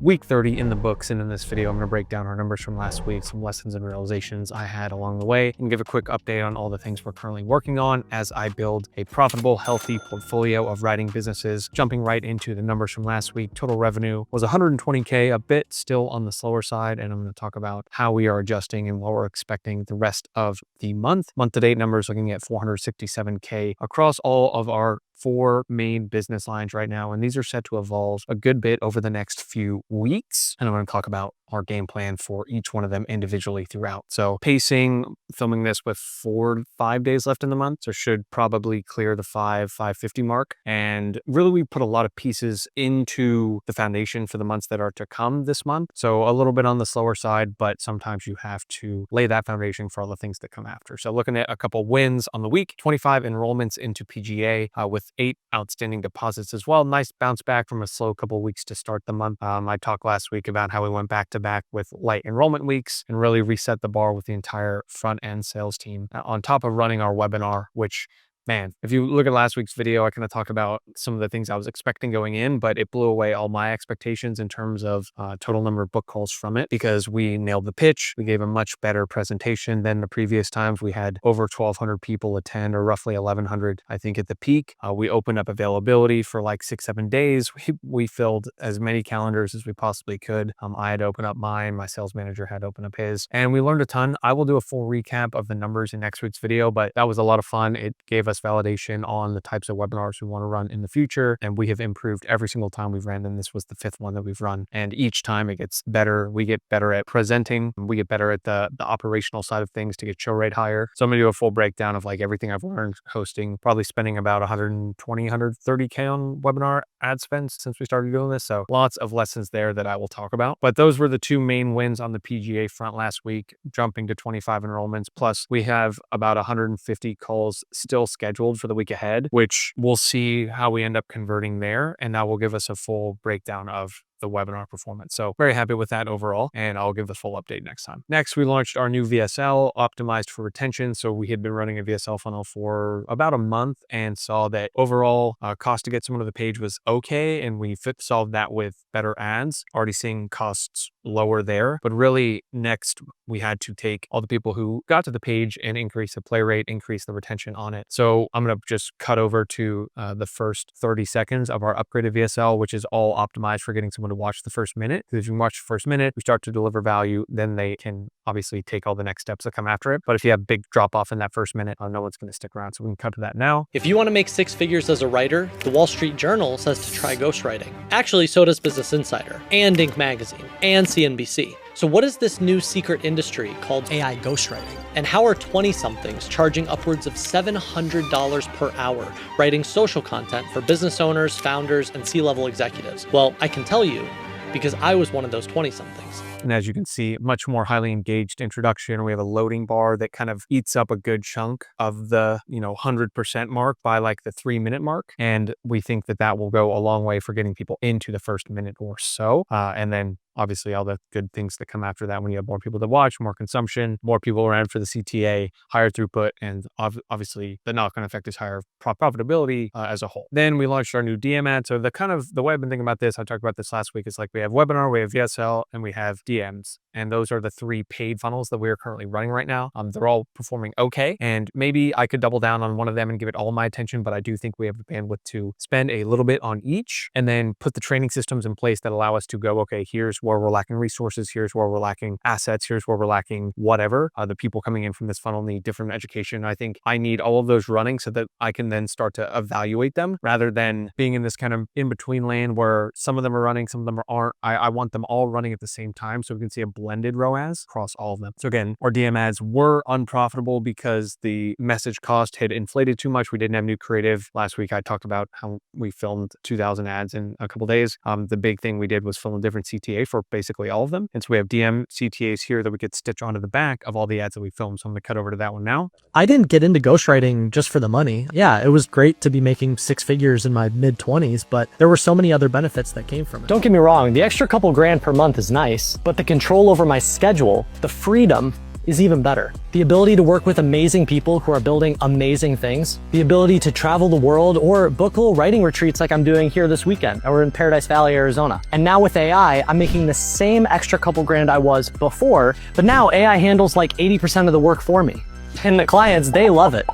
Week 30 in the books, and in this video, I'm going to break down our numbers from last week, some lessons and realizations I had along the way, and give a quick update on all the things we're currently working on as I build a profitable, healthy portfolio of writing businesses. Jumping right into the numbers from last week, total revenue was 120K, a bit still on the slower side, and I'm going to talk about how we are adjusting and what we're expecting the rest of the month. Month-to-date numbers looking at 467K across all of our 4 main business lines right now, and these are set to evolve a good bit over the next few weeks. And I'm going to talk about our game plan for each one of them individually throughout. So pacing, filming this with 4 to 5 days left in the month, so should probably clear the 550 mark. And really, we put a lot of pieces into the foundation for the months that are to come this month. So a little bit on the slower side, but sometimes you have to lay that foundation for all the things that come after. So looking at a couple wins on the week, 25 enrollments into PGA with 8 outstanding deposits as well. Nice bounce back from a slow couple weeks to start the month. I talked last week about how we went back to back with light enrollment weeks and really reset the bar with the entire front end sales team on top of running our webinar, which, man, if you look at last week's video, I kind of talked about some of the things I was expecting going in, but it blew away all my expectations in terms of total number of book calls from it, because we nailed the pitch. We gave a much better presentation than the previous times. We had over 1,200 people attend, or roughly 1,100, I think, at the peak. We opened up availability for like 6-7 days. We filled as many calendars as we possibly could. I had to open up mine. My sales manager had to open up his, and we learned a ton. I will do a full recap of the numbers in next week's video, but that was a lot of fun. It gave us validation on the types of webinars we want to run in the future, and we have improved every single time we've ran them. This was the 5th one that we've run, and each time it gets better. We get better at presenting, we get better at the operational side of things to get show rate higher. So I'm gonna do a full breakdown of like everything I've learned hosting, probably spending about 130K on webinar ad spend since we started doing this. So lots of lessons there that I will talk about, but those were the 2 main wins on the PGA front last week, jumping to 25 enrollments. Plus we have about 150 calls still scheduled for the week ahead, which we'll see how we end up converting there. And that will give us a full breakdown of the webinar performance. So very happy with that overall, and I'll give the full update next time. Next, we launched our new VSL optimized for retention. So we had been running a VSL funnel for about a month and saw that overall cost to get someone to the page was okay, and we solved that with better ads, already seeing costs lower there. But really next, we had to take all the people who got to the page and increase the play rate, increase the retention on it. So I'm going to just cut over to the first 30 seconds of our upgraded VSL, which is all optimized for getting someone to watch the first minute. Because if you watch the first minute, we start to deliver value, then they can obviously take all the next steps that come after it. But if you have big drop off in that first minute, no one's going to stick around. So we can cut to that now. If you want to make 6 figures as a writer, the Wall Street Journal says to try ghostwriting. Actually, so does Business Insider and Inc. Magazine and CNBC. So what is this new secret industry called AI ghostwriting? And how are 20-somethings charging upwards of $700 per hour writing social content for business owners, founders, and C-level executives? Well, I can tell you, because I was one of those 20-somethings. And as you can see, much more highly engaged introduction. We have a loading bar that kind of eats up a good chunk of the 100% mark by like the 3-minute mark. And we think that that will go a long way for getting people into the first minute or so. And then obviously all the good things that come after that when you have more people to watch, more consumption, more people around for the CTA, higher throughput, and obviously the knock-on effect is higher profitability as a whole. Then we launched our new DM ad. So the way I've been thinking about this, I talked about this last week, is like we have webinar, we have VSL, and we have DMs. And those are the 3 paid funnels that we are currently running right now. They're all performing okay. And maybe I could double down on one of them and give it all my attention, but I do think we have the bandwidth to spend a little bit on each and then put the training systems in place that allow us to go, okay, here's where we're lacking resources, here's where we're lacking assets, here's where we're lacking whatever. The people coming in from this funnel need different education. I think I need all of those running so that I can then start to evaluate them rather than being in this kind of in-between land where some of them are running, some of them aren't. I want them all running at the same time so we can see a blended ROAS across all of them. So again, our DM ads were unprofitable because the message cost had inflated too much. We didn't have new creative. Last week, I talked about how we filmed 2,000 ads in a couple days. The big thing we did was film a different CTA for basically all of them. And so we have DM CTAs here that we could stitch onto the back of all the ads that we filmed. So I'm going to cut over to that one now. I didn't get into ghostwriting just for the money. Yeah, it was great to be making 6 figures in my mid-20s, but there were so many other benefits that came from it. Don't get me wrong, the extra couple grand per month is nice, but the control over my schedule, the freedom, is even better. The ability to work with amazing people who are building amazing things, the ability to travel the world or book little writing retreats like I'm doing here this weekend, or in Paradise Valley, Arizona. And now with AI, I'm making the same extra couple grand I was before, but now AI handles like 80% of the work for me. And the clients, they love it.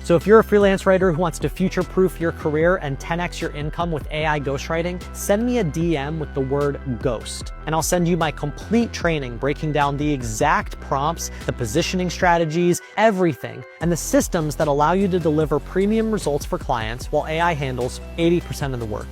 So if you're a freelance writer who wants to future-proof your career and 10x your income with AI ghostwriting, send me a DM with the word ghost, and I'll send you my complete training breaking down the exact prompts, the positioning strategies, everything, and the systems that allow you to deliver premium results for clients while AI handles 80% of the work.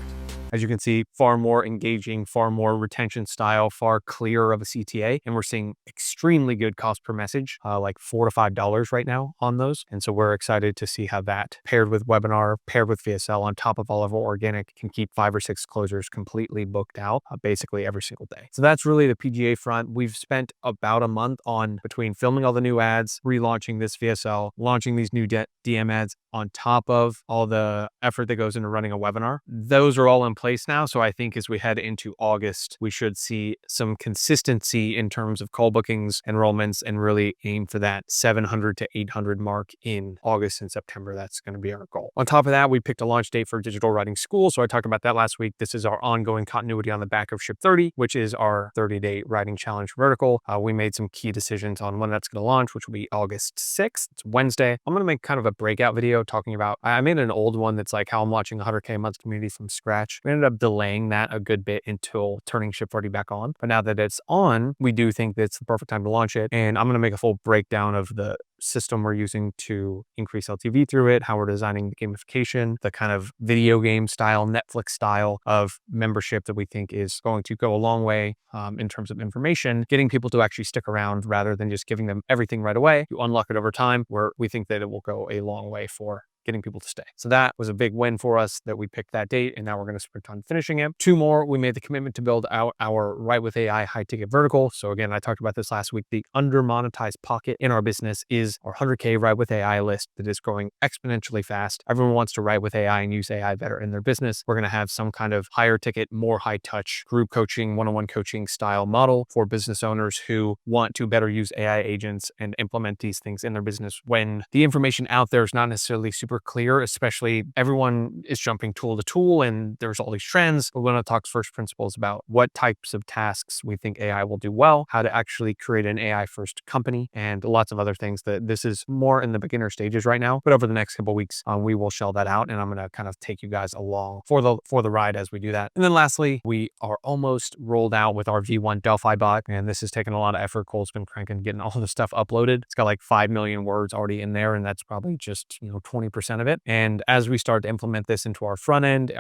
As you can see, far more engaging, far more retention style, far clearer of a CTA. And we're seeing extremely good cost per message, like $4 to $5 right now on those. And so we're excited to see how that paired with webinar, paired with VSL on top of all of our organic can keep 5 or 6 closers completely booked out basically every single day. So that's really the PGA front. We've spent about a month on between filming all the new ads, relaunching this VSL, launching these new DM ads on top of all the effort that goes into running a webinar. Those are all in place now. So I think as we head into August, we should see some consistency in terms of call bookings, enrollments, and really aim for that 700 to 800 mark in August and September. That's going to be our goal. On top of that, we picked a launch date for Digital Writing School. So I talked about that last week. This is our ongoing continuity on the back of Ship 30, which is our 30-day writing challenge vertical. We made some key decisions on when that's going to launch, which will be August 6th. It's Wednesday. I'm going to make kind of a breakout video talking about, I made an old one that's like how I'm launching a 100K a month community from scratch. We ended up delaying that a good bit until turning Ship 40 back on. But now that it's on, we do think that it's the perfect time to launch it. And I'm going to make a full breakdown of the system we're using to increase LTV through it, how we're designing the gamification, the kind of video game style, Netflix style of membership that we think is going to go a long way in terms of information, getting people to actually stick around rather than just giving them everything right away. You unlock it over time, where we think that it will go a long way for getting people to stay. So that was a big win for us that we picked that date, and now we're going to sprint on finishing it. 2 more, we made the commitment to build out our Write with AI high ticket vertical. So again, I talked about this last week. The under monetized pocket in our business is our 100K Write with AI list that is growing exponentially fast. Everyone wants to write with AI and use AI better in their business. We're going to have some kind of higher ticket, more high touch group coaching, one-on-one coaching style model for business owners who want to better use AI agents and implement these things in their business when the information out there is not necessarily super clear, especially everyone is jumping tool to tool and there's all these trends. We want to talk first principles about what types of tasks we think AI will do well, how to actually create an AI first company, and lots of other things. That this is more in the beginner stages right now, but over the next couple of weeks, we will shell that out, and I'm going to kind of take you guys along for the ride as we do that. And then lastly, we are almost rolled out with our V1 Delphi bot, and this has taken a lot of effort. Cole's been cranking getting all the stuff uploaded. It's got like 5 million words already in there, and that's probably just 20% of it. And as we start to implement this into our front end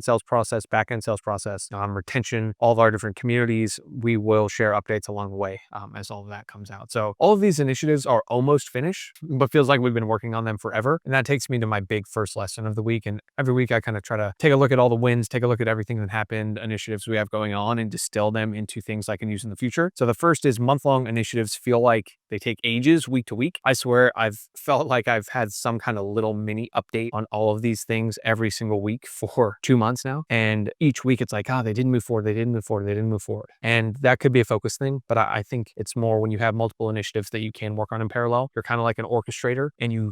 sales process, back end sales process, retention, all of our different communities, we will share updates along the way as all of that comes out. So all of these initiatives are almost finished, but feels like we've been working on them forever. And that takes me to my big first lesson of the week. And every week I kind of try to take a look at all the wins, take a look at everything that happened, initiatives we have going on, and distill them into things I can use in the future. So the first is month-long initiatives feel like they take ages week to week. I swear I've felt like I've had some kind of little mini update on all of these things every single week for 2 months now. And each week it's like, they didn't move forward, they didn't move forward, they didn't move forward. And that could be a focus thing, but I think it's more when you have multiple initiatives that you can work on in parallel. You're kind of like an orchestrator, and you're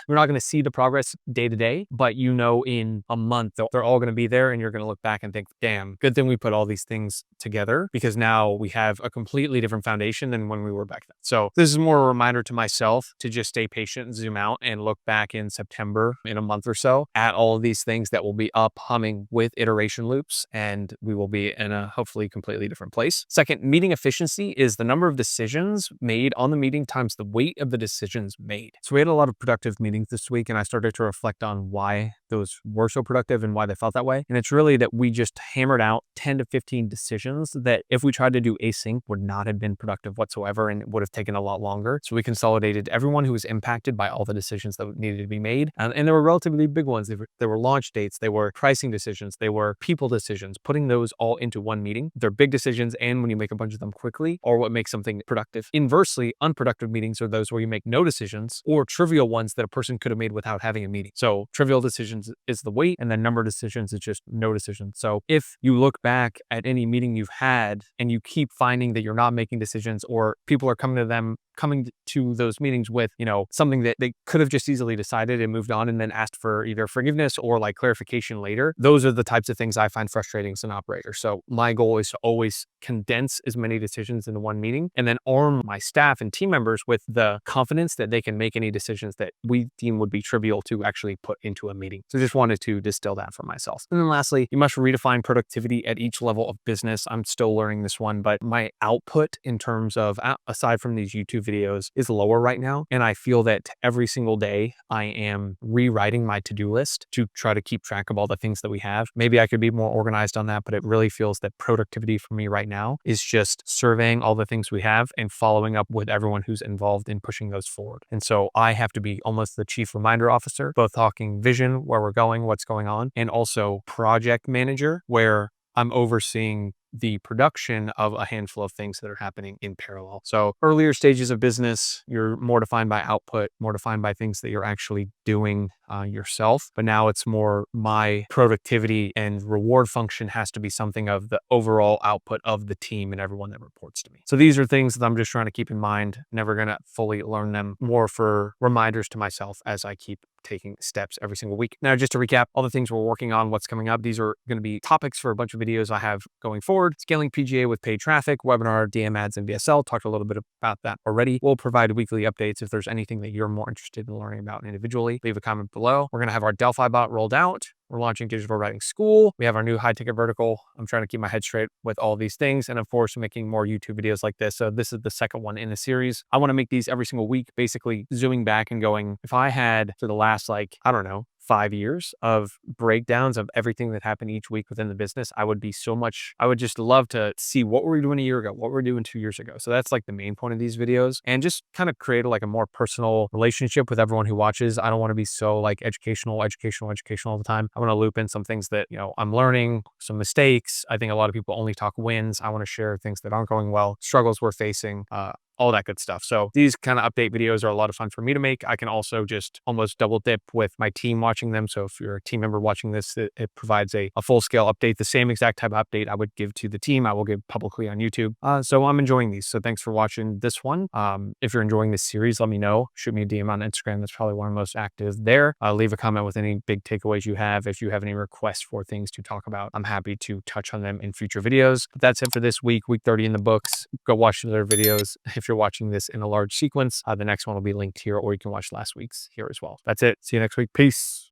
not going to see the progress day to day, but in a month, they're all going to be there, and you're going to look back and think, damn, good thing we put all these things together, because now we have a completely different foundation than when we were back then. So this is more a reminder to myself to just stay patient and zoom out and look back in September, in a month or so, at all of these things that will be up humming with iteration loops, and we will be in a hopefully completely different place. Second, meeting efficiency is the number of decisions made on the meeting times the weight of the decisions made. So we had a lot of productive meetings this week, and I started to reflect on why those were so productive and why they felt that way. And it's really that we just hammered out 10 to 15 decisions that if we tried to do async would not have been productive whatsoever, and it would have taken a lot longer. So we consolidated everyone who was impacted by all the decisions that needed to be made. And there were relatively big ones. There were launch dates, they were pricing decisions, they were people decisions, putting those all into one meeting. They're big decisions, and when you make a bunch of them quickly, or what makes something productive. Inversely, unproductive meetings are those where you make no decisions, or trivial ones that a person could have made without having a meeting. So trivial decisions is the weight, and then number of decisions is just no decisions. So if you look back at any meeting you've had and you keep finding that you're not making decisions, or people are coming to them coming to those meetings with, you know, something that they could have just easily decided and moved on and then asked for either forgiveness or like clarification later. Those are the types of things I find frustrating as an operator. So my goal is to always condense as many decisions into one meeting and then arm my staff and team members with the confidence that they can make any decisions that we deem would be trivial to actually put into a meeting. So just wanted to distill that for myself. And then lastly, you must redefine productivity at each level of business. I'm still learning this one, but my output in terms of, aside from these YouTube videos, is lower right now. And I feel that every single day I am rewriting my to-do list to try to keep track of all the things that we have. Maybe I could be more organized on that, but it really feels that productivity for me right now is just surveying all the things we have and following up with everyone who's involved in pushing those forward. And so I have to be almost the chief reminder officer, both talking vision, where we're going, what's going on, and also project manager, where I'm overseeing the production of a handful of things that are happening in parallel. So earlier stages of business, you're more defined by output, more defined by things that you're actually doing yourself. But now it's more my productivity and reward function has to be something of the overall output of the team and everyone that reports to me. So these are things that I'm just trying to keep in mind. Never going to fully learn them, more for reminders to myself as I keep taking steps every single week. Now, just to recap all the things we're working on, what's coming up, these are going to be topics for a bunch of videos I have going forward. Scaling PGA with paid traffic, webinar, DM ads, and VSL. Talked a little bit about that already. We'll provide weekly updates if there's anything that you're more interested in learning about individually. Leave a comment below. We're going to have our Delphi bot rolled out. We're launching Digital Writing School. We have our new high ticket vertical. I'm trying to keep my head straight with all these things. And of course, making more YouTube videos like this. So this is the second one in a series. I want to make these every single week, basically zooming back and going, if I had for the last, like, I don't know, 5 years of breakdowns of everything that happened each week within the business, I would just love to see what were we doing a year ago, what were we doing 2 years ago. So that's like the main point of these videos, and just kind of create like a more personal relationship with everyone who watches. I don't want to be so like educational all the time. I want to loop in some things that, you know, I'm learning, some mistakes. I think a lot of people only talk wins. I want to share things that aren't going well, struggles we're facing, all that good stuff. So these kind of update videos are a lot of fun for me to make. I can also just almost double dip with my team watching them. So if you're a team member watching this, it provides a full scale update, the same exact type of update I would give to the team, I will give publicly on YouTube. So I'm enjoying these. So thanks for watching this one. If you're enjoying this series, let me know. Shoot me a DM on Instagram. That's probably one of the most active there. Leave a comment with any big takeaways you have. If you have any requests for things to talk about, I'm happy to touch on them in future videos. But that's it for this week, week 30 in the books. Go watch the other videos. If you're watching this in a large sequence, the next one will be linked here, or you can watch last week's here as well. That's it. See you next week. Peace.